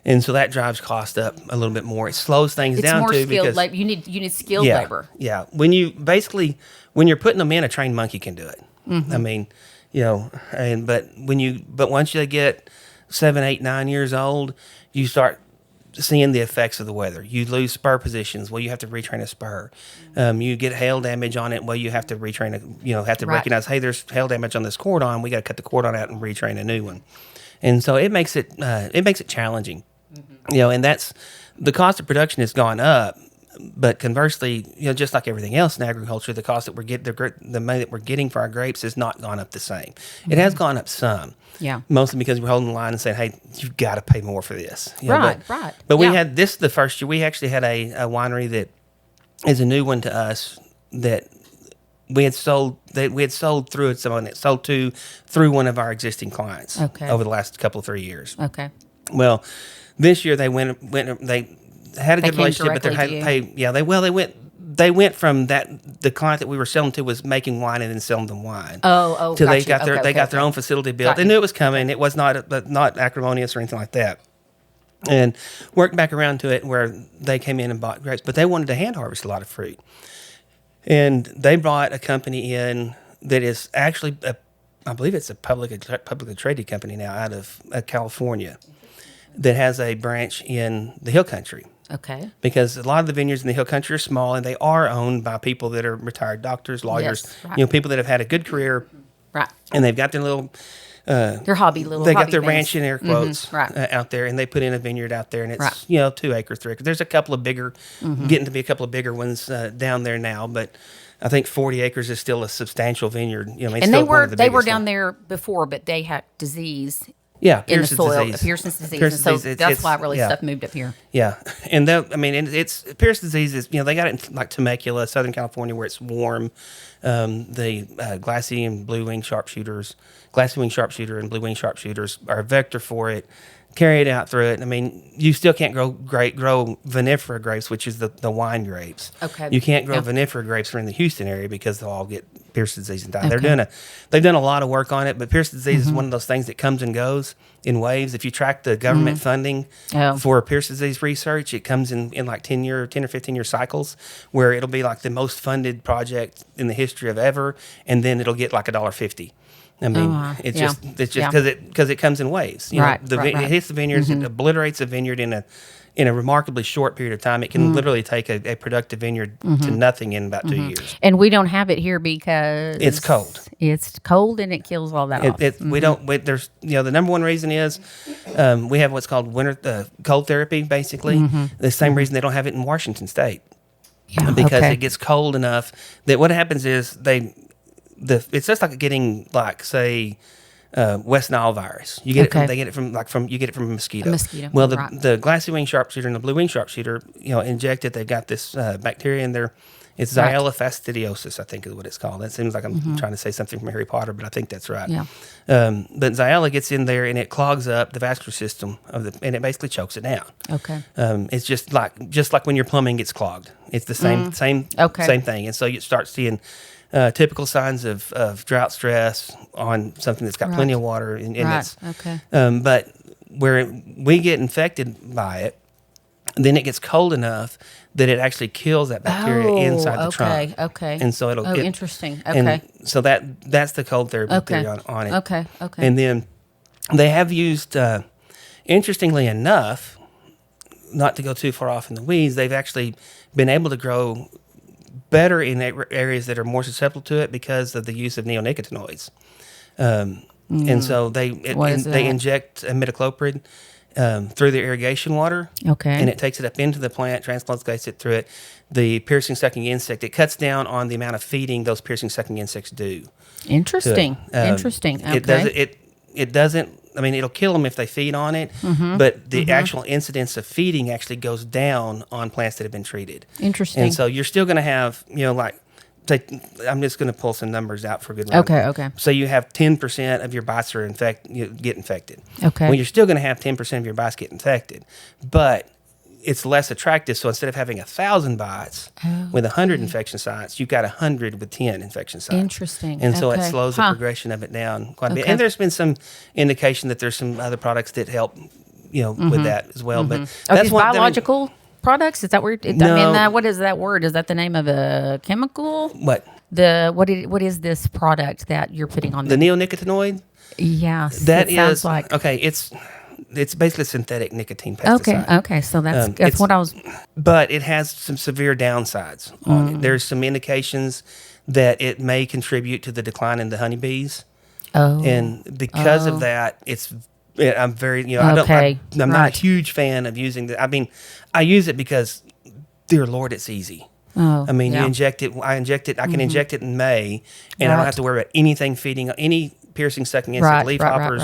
and so that drives cost up a little bit more. It slows things down more too, skilled because labor. You need skilled labor. Yeah, when you're putting them in, a trained monkey can do it. I mean, but once they get 7, 8, 9 years old, you start seeing the effects of the weather. You lose spur positions. Well, you have to retrain a spur. You get hail damage on it. Well, you have to retrain recognize, hey, there's hail damage on this cordon. We got to cut the cordon out and retrain a new one. And so it makes it challenging. And that's the cost of production has gone up. But conversely, just like everything else in agriculture, the cost that we're getting, the money that we're getting for our grapes has not gone up the same. It has gone up some. Yeah. Mostly because we're holding the line and saying, hey, you've got to pay more for this. Right. But we had this the first year. We actually had a winery that is a new one to us that we had sold through it. Someone that sold through one of our existing clients over the last couple of 3 years. Okay. Well, this year they they had a good relationship, but they went from that. The client that we were selling to was making wine and then selling them wine. So they got their own facility built. They knew it was coming. It was not acrimonious or anything like that. And worked back around to it where they came in and bought grapes, but they wanted to hand harvest a lot of fruit. And they brought a company in that is actually I believe it's a publicly traded company now out of California that has a branch in the Hill Country. Okay. Because a lot of the vineyards in the Hill Country are small, and they are owned by people that are retired doctors, lawyers, people that have had a good career. Right. And they've got their little... their hobby They got their ranch in air quotes mm-hmm. Out there, and they put in a vineyard out there, and it's 2 acres, 3 acres. There's a couple of bigger, getting to be a couple of bigger ones down there now, but I think 40 acres is still a substantial vineyard. And they were down there before, but they had disease. Yeah, in the soil, disease. Pearson's disease. So that's why really stuff moved up here. Yeah, and it's Pearson's disease is they got it in like Temecula, Southern California, where it's warm. The glassy and blue wing sharpshooters, glassy wing sharpshooter and blue wing sharpshooters are a vector for it. Carry it out through it. I mean, you still can't grow vinifera grapes, which is the wine grapes. Okay. You can't grow vinifera grapes in the Houston area because they'll all get Pearson's disease and die. Okay. They've done a lot of work on it, but Pearson's disease is one of those things that comes and goes in waves. If you track the government funding for Pearson's disease research, it comes in like 10 or 15 year cycles, where it'll be like the most funded project in the history of ever, and then it'll get like $1.50. I mean, it's just because it comes in waves. It hits the vineyards, it obliterates a vineyard in a remarkably short period of time. It can literally take a productive vineyard to nothing in about 2 years. And we don't have it here because it's cold. It's cold and it kills all that off. We don't. There's the number one reason is we have what's called winter cold therapy. Basically, the same reason they don't have it in Washington State. Yeah, because it gets cold enough that what happens is it's just like getting say West Nile virus. You get it from a mosquito. Well, the glassy wing sharpshooter and the blue wing sharpshooter, inject it. They've got this bacteria in there. It's Xylella fastidiosus, I think is what it's called. That seems like I'm trying to say something from Harry Potter, but I think that's right. Yeah. But Xylella gets in there and it clogs up the vascular system and it basically chokes it down. Okay. It's just like when your plumbing gets clogged. It's the same thing. And so you start seeing typical signs of drought stress on something that's got plenty of water in it. But where we get infected by it, then it gets cold enough that it actually kills that bacteria inside the trunk. Okay. And so it'll interesting. Okay. And so that's the cold therapy theory on it. Okay. And then they have used, interestingly enough, not to go too far off in the weeds, they've actually been able to grow better in areas that are more susceptible to it because of the use of neonicotinoids. And so they inject imidacloprid through the irrigation water. Okay. And it takes it up into the plant, translocates it through it. The piercing sucking insect, it cuts down on the amount of feeding those piercing sucking insects do. Interesting. Interesting. Okay. it doesn't. I mean, it'll kill them if they feed on it, but the actual incidence of feeding actually goes down on plants that have been treated. Interesting. And so you're still going to have, like, I'm just going to pull some numbers out for a good reason. Okay. So you have 10% of your bites are get infected. Okay. Well, you're still going to have 10% of your bites get infected, but it's less attractive. So instead of having 1,000 bites with 100 infection sites, you've got 100 with 10 infection sites. Interesting. And so it slows the progression of it down quite a bit. And there's been some indication that there's some other products that help, with that as well. But that's biological products. Is that where? No. What is that word? Is that the name of a chemical? What? What is this product that you're putting on The neonicotinoid? Yes. That sounds is like okay. It's basically synthetic nicotine pesticide. Okay. So that's what I was. But it has some severe downsides on it. There's some indications that it may contribute to the decline in the honeybees. Oh. And because of that, I'm very, I'm not a huge fan of using the. I mean, I use it because, dear Lord, it's easy. Oh, I mean, you inject it. I can inject it in May, and I don't have to worry about anything feeding any piercing, sucking insect, leaf hoppers,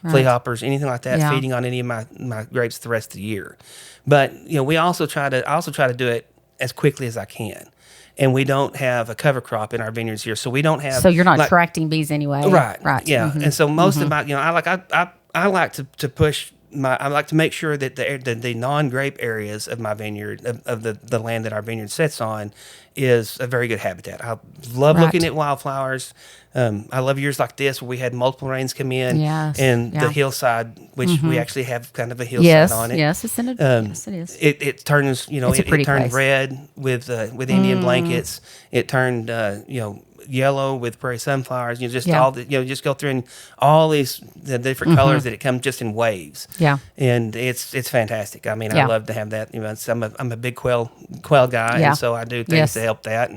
flea hoppers, anything like that feeding on any of my grapes the rest of the year. But we also try to do it as quickly as I can. And we don't have a cover crop in our vineyards here, so we don't have. So you're not attracting bees anyway, right? Yeah, and so most of my, I like to push. I like to make sure that the non-grape areas of my vineyard, of the land that our vineyard sits on, is a very good habitat. I love looking at wildflowers. I love years like this where we had multiple rains come in, and the hillside, which we actually have kind of a hillside on it. Yes, yes, it is. It turns, it turned red with Indian blankets. It turned, yellow with prairie sunflowers. Just go through and all these the different colors that it comes just in waves. Yeah, and it's fantastic. I mean, I love to have that. I'm a big quail guy, and so I do things to help that.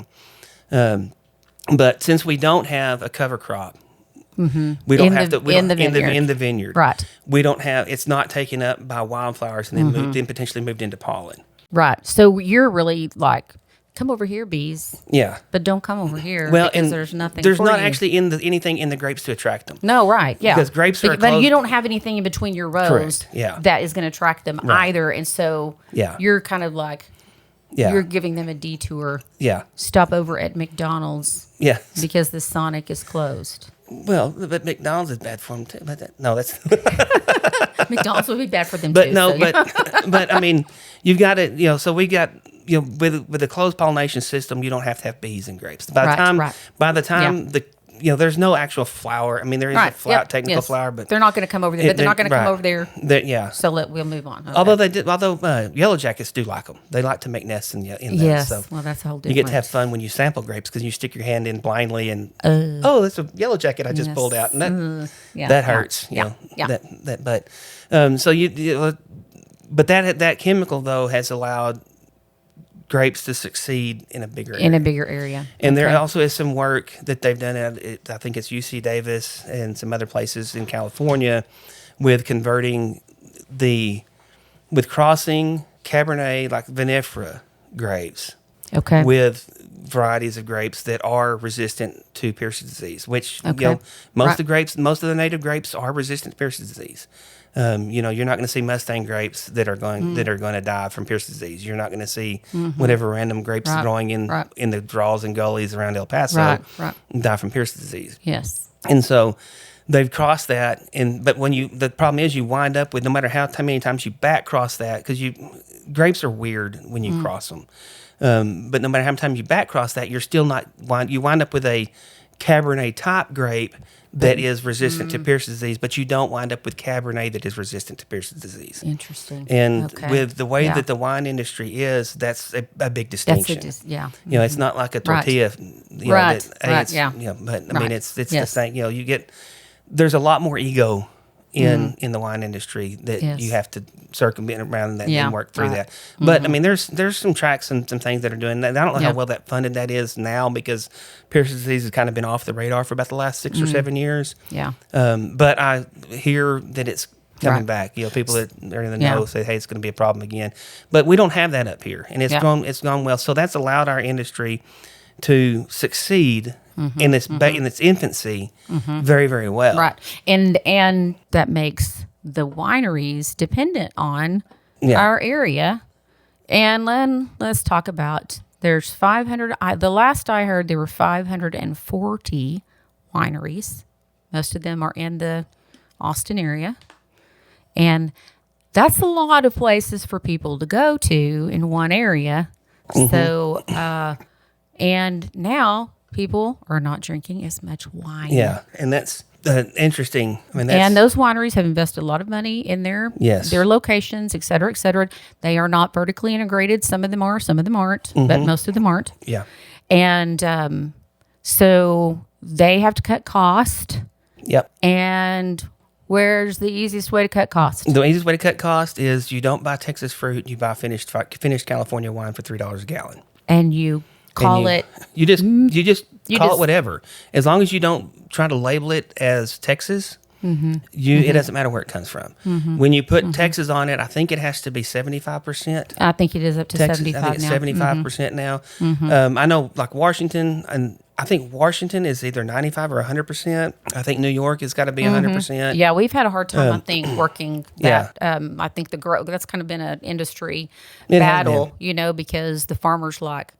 And, but since we don't have a cover crop, we don't have to in the vineyard. Right. We don't have. It's not taken up by wildflowers and then potentially moved into pollen. Right. So you're really like, come over here, bees. Yeah. But don't come over here. Well, because and there's nothing. There's for not you. actually anything in the grapes to attract them. No, right. Yeah. Because grapes are but you don't have anything in between your rows. Correct. Yeah. That is going to attract them either, and so you're kind of like. Yeah. You're giving them a detour. Yeah. Stop over at McDonald's. Yeah. Because the Sonic is closed. Well, but McDonald's is bad for them too. But that's McDonald's would be bad for them but too. No, but I mean, you've got to, so we got, with a closed pollination system, you don't have to have bees in grapes. By the time there's no actual flower. I mean, there is a technical flower, but they're not going to come over there. But they're not going to come over there. Yeah. So we'll move on. Okay. Although yellow jackets do like them. They like to make nests in those. Yes. So well, that's a whole different. You get to have fun when you sample grapes because you stick your hand in blindly and that's a yellow jacket I just pulled out, and that hurts. But that chemical though has allowed grapes to succeed in a bigger area. And there also is some work that they've done at I think it's UC Davis and some other places in California with converting with crossing Cabernet like vinifera grapes with varieties of grapes that are resistant to Pierce's disease, which most of the native grapes are resistant to Pierce's disease. You're not going to see Mustang grapes that are going to die from Pierce's disease. You're not going to see whatever random grapes growing in the draws and gullies around El Paso die from Pierce's disease. Yes, and so they've crossed that, but the problem is you wind up with no matter how many times you back cross that because grapes are weird when you cross them. But no matter how many times you back cross that, you're still not you wind up with a Cabernet type grape that is resistant to Pierce's disease, but you don't wind up with Cabernet that is resistant to Pierce's disease. Interesting. And with the way that the wine industry is, that's a big distinction. It's not like a tortilla. But I mean, it's the same. There's a lot more ego in the wine industry that you have to circumvent around that and work through that. But I mean, there's some tracks and some things that are doing that. I don't know how well that funded that is now because Pierce's disease has kind of been off the radar for about the last 6 or 7 years. Yeah. But I hear that it's coming back. People that are in the know say, hey, it's going to be a problem again. But we don't have that up here, and it's gone well. So that's allowed our industry to succeed in its infancy very, very well. Right. And that makes the wineries dependent on our area. And then let's talk about, there's 500, the last I heard there were 540 wineries. Most of them are in the Austin area. And that's a lot of places for people to go to in one area. So, and now people are not drinking as much wine. Yeah, and that's interesting. I mean, and those wineries have invested a lot of money in their locations, et cetera, et cetera. They are not vertically integrated. Some of them are, some of them aren't, but most of them aren't. Yeah. And so they have to cut cost. Yep. And where's the easiest way to cut cost? The easiest way to cut cost is you don't buy Texas fruit. You buy finished California wine for $3 a gallon. And you call it. You just call it whatever. As long as you don't try to label it as Texas, it doesn't matter where it comes from. When you put Texas on it, I think it has to be 75%. I think it is up to Texas, 75 I think it's now. 75% now. I know like Washington, and I think Washington is either 95 or 100%. I think New York has got to be 100%. Yeah, we've had a hard time, I think, working that. I think that's kind of been an industry battle, because the farmers like,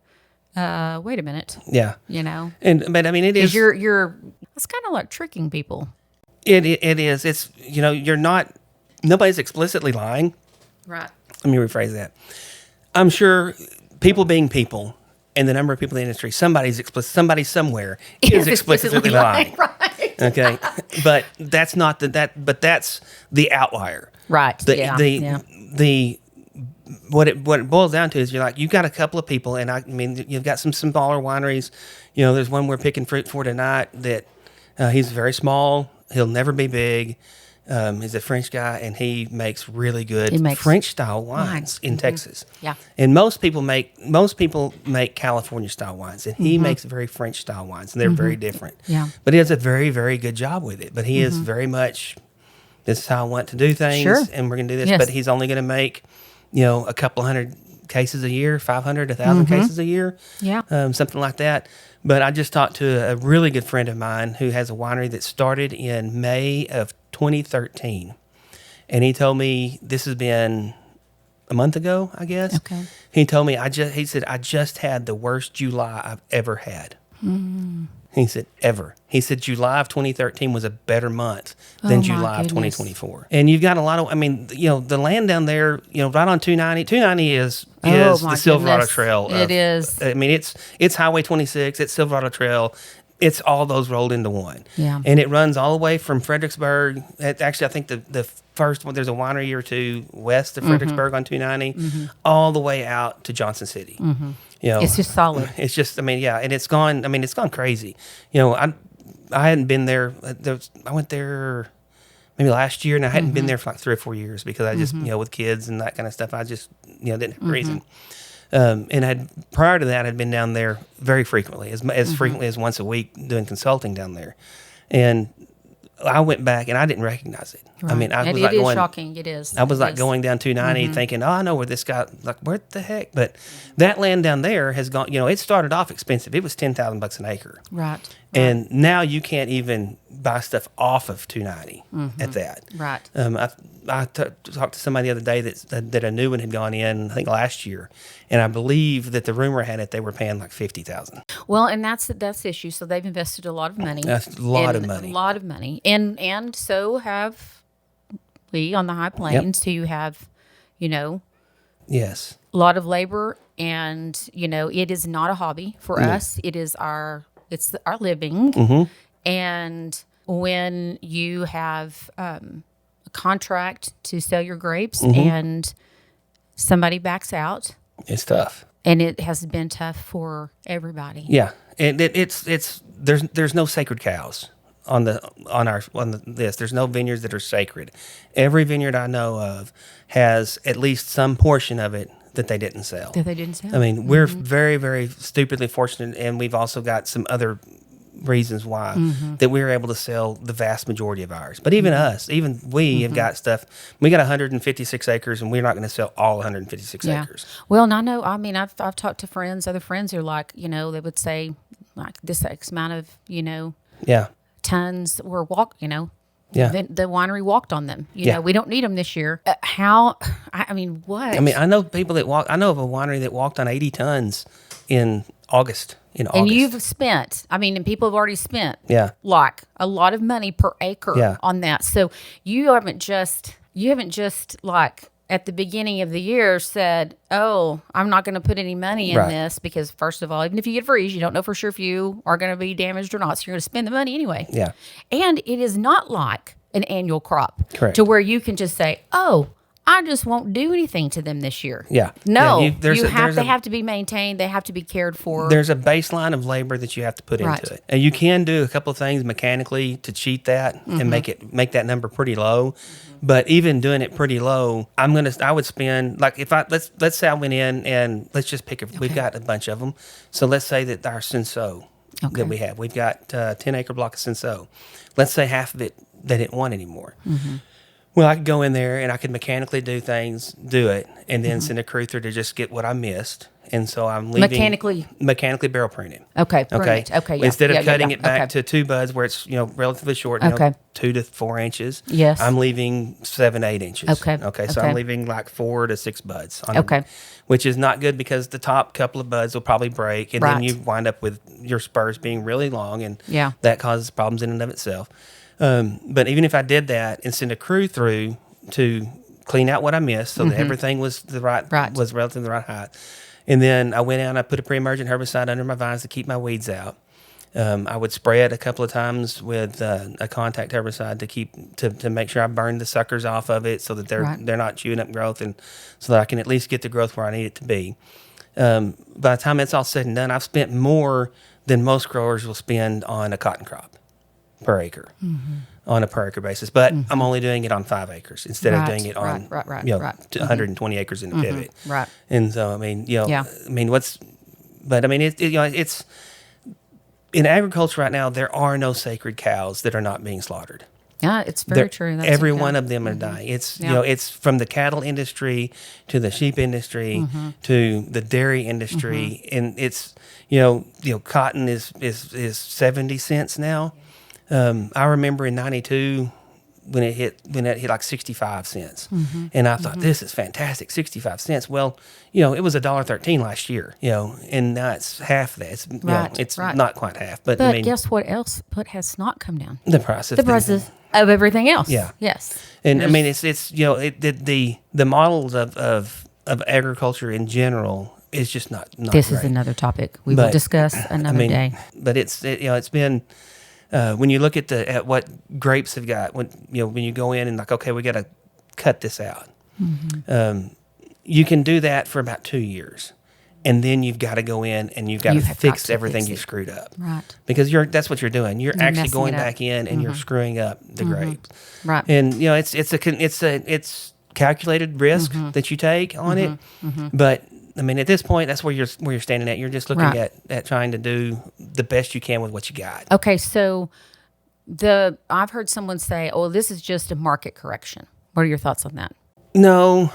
wait a minute. Yeah. But I mean, it is. It's kind of like tricking people. It is. It's, nobody's explicitly lying. Right. Let me rephrase that. I'm sure people being people, and the number of people in the industry, somebody somewhere is explicitly lying. Right. Okay. But that's not but that's the outlier. Right. What it boils down to is you've got a couple of people, and I mean, you've got some smaller wineries. There's one we're picking fruit for tonight that he's very small. He'll never be big. He's a French guy, and he makes really good French-style wines in Texas. Yeah. And most people make California-style wines, and he makes very French-style wines, and they're very different. Yeah. But he does a very, very good job with it. But he is very much, this is how I want to do things, and we're going to do this. Yes. But he's only going to make, a couple hundred cases a year, 500, 1,000 cases a year. Yeah. Something like that. But I just talked to a really good friend of mine who has a winery that started in May of 2013. And he told me, this has been a month ago, I guess. Okay. He told me, he said, I just had the worst July I've ever had. He said, ever. He said July of 2013 was a better month than July of 2024. And you've got a lot of, the land down there, right on 290. 290 is the Silverado Trail. It is. I mean, it's Highway 26, it's Silverado Trail. It's all those rolled into one. Yeah. And it runs all the way from Fredericksburg. Actually, I think the first one, there's a winery or two west of Fredericksburg on 290, all the way out to Johnson City. It's just solid. It's just, and it's gone crazy. I hadn't been there. I went there maybe last year, and I hadn't been there for like 3 or 4 years because I just, with kids and that kind of stuff, I just, didn't have a reason. And prior to that, I'd been down there very frequently, as frequently as once a week, doing consulting down there. And I went back and I didn't recognize it. Right. I mean, it is shocking. It is. I was going down 290 thinking, I know where this guy, where the heck? But that land down there has gone, it started off expensive. It was $10,000 an acre. Right. And now you can't even buy stuff off of 290 at that. Right. I talked to somebody the other day that a new one had gone in, I think last year, and I believe that the rumor had it they were paying like $50,000. Well, and that's the issue. So they've invested a lot of money. That's a lot of money. A lot of money, and so have we on the High Plains, who have, yes, a lot of labor, and it is not a hobby for us. It's our living, and when you have a contract to sell your grapes and somebody backs out, it's tough, and it has been tough for everybody. Yeah, and it's there's no sacred cows on this. There's no vineyards that are sacred. Every vineyard I know of has at least some portion of it that they didn't sell. I mean, we're very, very stupidly fortunate, and we've also got some other reasons why that we were able to sell the vast majority of ours. But even we have got stuff. We got 156 acres, and we're not going to sell all 156 acres. Well, and I know. I've talked to other friends who are like, they would say like this X amount of, Yeah. tons were Yeah. the winery walked on them. Yeah. We don't need them this year. What? I know people that walk. I know of a winery that walked on 80 tons in August. And you've spent, and people have already spent like a lot of money per acre on that. So you haven't just like at the beginning of the year said, oh, I'm not going to put any money in this because first of all, even if you get freeze, you don't know for sure if you are going to be damaged or not. So you're going to spend the money anyway. Yeah. And it is not like an annual crop. Correct. To where you can just say, oh, I just won't do anything to them this year. Yeah. No, Yeah, they have to be maintained. They have to be cared for. There's a baseline of labor that you have to put into it. And you can do a couple of things mechanically to cheat that and make that number pretty low. But even doing it pretty low, I would spend, like, if let's say I went in and let's just we've got a bunch of them. So let's say that our Cinsault that we have, we've got 10-acre block of Cinsault. Let's say half of it they didn't want anymore. Well, I could go in there and I could mechanically do it, and then send a crew through to just get what I missed. And so I'm leaving mechanically barrel pruning. Okay. Okay. Yeah. Instead of cutting it back to 2 buds where it's relatively short, 2 to 4 inches. Yes. I'm leaving 7 to 8 inches. Okay. So I'm leaving like 4 to 6 buds. Which is not good because the top couple of buds will probably break, and then you wind up with your spurs being really long, and that causes problems in and of itself. But even if I did that and send a crew through to clean out what I missed so that everything was was relatively the right height, and then I went out and I put a pre-emergent herbicide under my vines to keep my weeds out. I would spray it a couple of times with a contact herbicide to make sure I burned the suckers off of it so that they're not chewing up growth, and so that I can at least get the growth where I need it to be. By the time it's all said and done, I've spent more than most growers will spend on a cotton crop per acre on a per acre basis, but I'm only doing it on 5 acres instead of doing it on 120 acres in the pivot. Right. And so it's in agriculture right now. There are no sacred cows that are not being slaughtered. Yeah, it's very true. That's every one of them are dying. It's it's from the cattle industry to the sheep industry to the dairy industry, and it's cotton is 70 cents now. I remember in '92 when it hit like 65 cents, and I thought this is fantastic, 65 cents. Well, it was $1.13 last year, and now it's half that. It's not quite half, but guess what else? What has not come down? The prices of everything else. Yeah. Yes. And it's the models of agriculture in general is just not. This great. is another topic we will discuss another day. But it's been. When you look at what grapes have got, when you go in and like, okay, we got to cut this out. You can do that for about 2 years, and then you've got to go in and you've got to fix everything you screwed up. Right. Because that's what you're doing. You're actually going back in and you're screwing up the grapes. Right. And it's calculated risk that you take on it, but. At this point, that's where you're standing at. You're just looking at trying to do the best you can with what you got. Okay, so I've heard someone say, "Oh, this is just a market correction." What are your thoughts on that? No,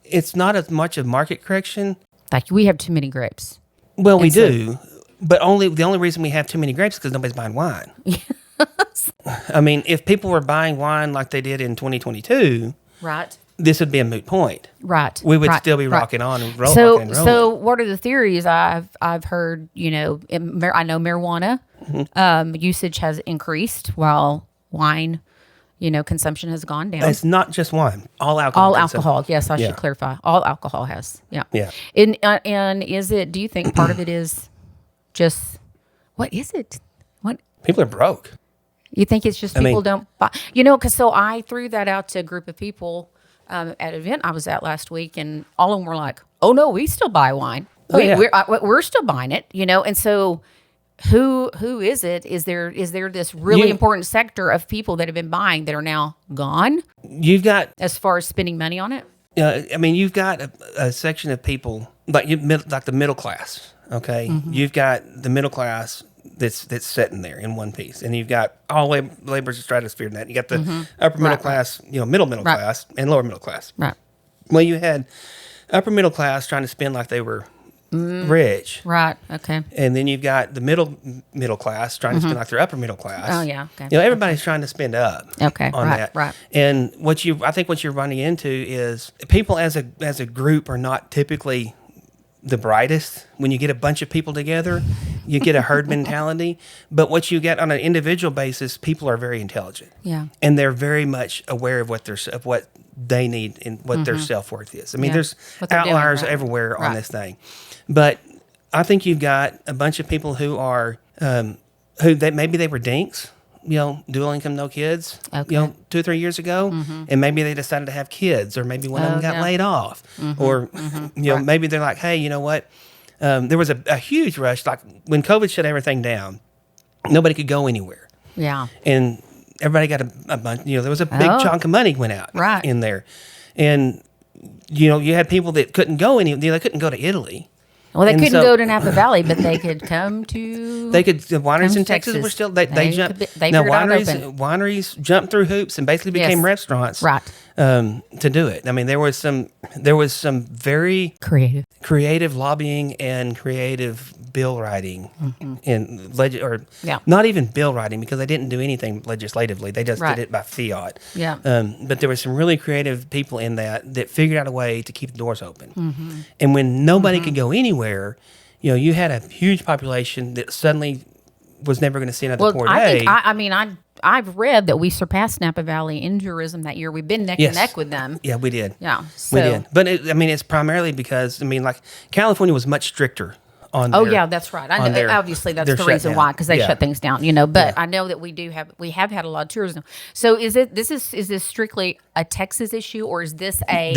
it's not as much of market correction. Like we have too many grapes. Well, we do, but the only reason we have too many grapes is because nobody's buying wine. Yes. If people were buying wine like they did in 2022, right. This would be a moot point. Right. We would still be rocking on and rolling. So what are the theories I've heard, I know marijuana usage has increased while wine, consumption has gone down. It's not just wine. All alcohol. All alcohol. Yes, I should clarify. All alcohol has. Yeah. Yeah. And do you think part of it is just, what is it? What? People are broke. You think it's just people don't buy, because I threw that out to a group of people at an event I was at last week, and all of them were like, "Oh no, we still buy wine. We're still buying it." And so who is it? Is there this really important sector of people that have been buying that are now gone? You've got as far as spending money on it. You've got a section of people like the middle class. Okay, you've got the middle class that's sitting there in one piece, and you've got all labor's stratosphere in that. You got the upper middle class, middle class, and lower middle class. Right. Well, you had upper middle class trying to spend like they were rich. Right. Okay. And then you've got the middle class trying to spend like their upper middle class. Oh, yeah. Okay. You know, everybody's trying to spend up. Okay. On Right. that. Right. And I think what you're running into is people as a group are not typically the brightest. When you get a bunch of people together, you get a herd mentality. But what you get on an individual basis, people are very intelligent. Yeah. And they're very much aware of what they need and what their self-worth is. I mean, there's outliers everywhere on this thing. But I think you've got a bunch of people who are, maybe they were dinks, you know, dual income, no kids, you know, 2 or 3 years ago. And maybe they decided to have kids, or maybe one of them got laid off. Or, you know, maybe they're like, hey, you know what? There was a huge rush. Like when COVID shut everything down, nobody could go anywhere. Yeah. And everybody got a bunch, you know, there was a big chunk of money went out in there. And, you know, you had people that couldn't go they couldn't go to Italy. Well, they couldn't go to Napa Valley, but they could come to. The wineries in Texas were still they jumped. Now wineries jumped through hoops and basically became restaurants, right? To do it. I mean, there was some very creative lobbying and creative bill writing and not even bill writing, because they didn't do anything legislatively. They just did it by fiat. Yeah. But there were some really creative people in that figured out a way to keep the doors open. And when nobody could go anywhere, you know, you had a huge population that suddenly was never going to see another poor day. I've read that we surpassed Napa Valley in tourism that year. We've been neck and neck with them. Yeah, we did. Yeah, we did. But it's primarily because like California was much stricter on. That's right. I know. Obviously, that's the reason why, because they shut things down. You know, but I know that we have had a lot of tourism. So is this strictly a Texas issue, or is this a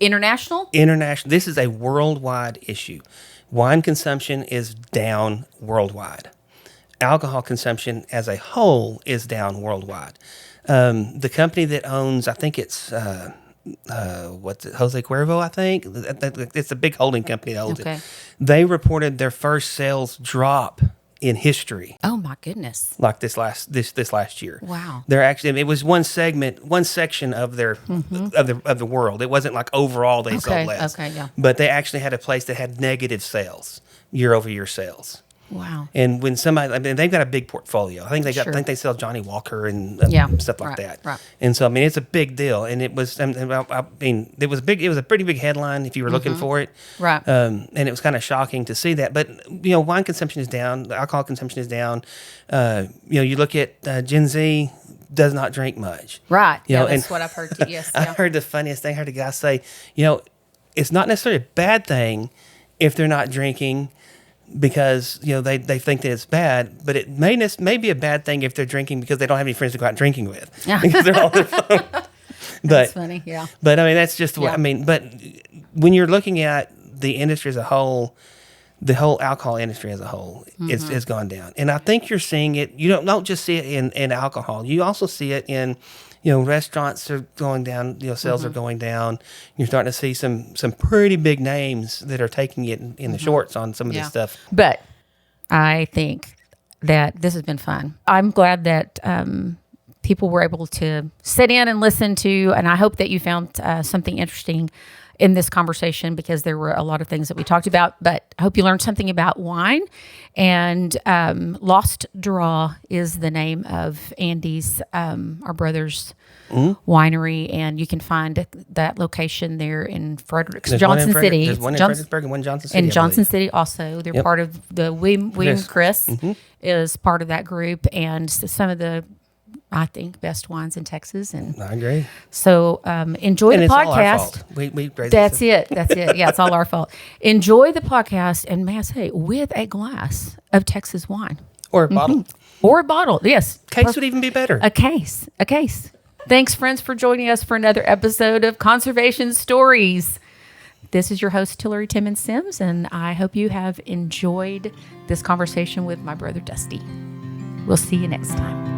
international? International. This is a worldwide issue. Wine consumption is down worldwide. Alcohol consumption as a whole is down worldwide. The company that owns, I think it's Jose Cuervo, I think. It's a big holding company that owns it. They reported their first sales drop in history. Oh my goodness! Like this last year. Wow. They're actually, it was one section of their of the world. It wasn't like overall they sold less. Okay, yeah. But they actually had a place that had negative sales, year-over-year sales. Wow. And when they've got a big portfolio. I think they sell Johnny Walker and stuff like that. Right. And so it's a big deal. And it was it was big. It was a pretty big headline if you were looking for it. Right. And it was kind of shocking to see that. But you know, wine consumption is down. Alcohol consumption is down. You know, you look at Gen Z does not drink much. Right. You know, that's what I've heard too. Yes. I heard the funniest thing. I heard a guy say, you know, it's not necessarily a bad thing if they're not drinking, because you know they think that it's bad, but it may be a bad thing if they're drinking because they don't have any friends to go out drinking with, because they're all on their phone. That's funny, yeah. But I mean, that's just what I mean. But when you're looking at the industry as a whole, the whole alcohol industry as a whole has gone down, and I think you're seeing it. You don't just see it in alcohol. You also see it in, you know, restaurants are going down. You know, sales are going down. You're starting to see some pretty big names that are taking it in the shorts on some of this stuff. But I think that this has been fun. I'm glad that people were able to sit in and listen to, and I hope that you found something interesting in this conversation, because there were a lot of things that we talked about, but I hope you learned something about wine. And Lost Draw is the name of Andy's, our brother's winery, and you can find that location there in Johnson City. There's one in Fredericksburg and one in Johnson City. In Johnson City also. They're part of the William Chris is part of that group, and some of the, I think, best wines in Texas. And I agree. So enjoy the podcast. All our fault. We That's it. Yeah, it's all our fault. Enjoy the podcast, and may I say, with a glass of Texas wine. Or a bottle. Or a bottle, yes. Case would even be better. A case. Thanks, friends, for joining us for another episode of Conservation Stories. This is your host, Tillery Timmons-Sims, and I hope you have enjoyed this conversation with my brother, Dusty. We'll see you next time.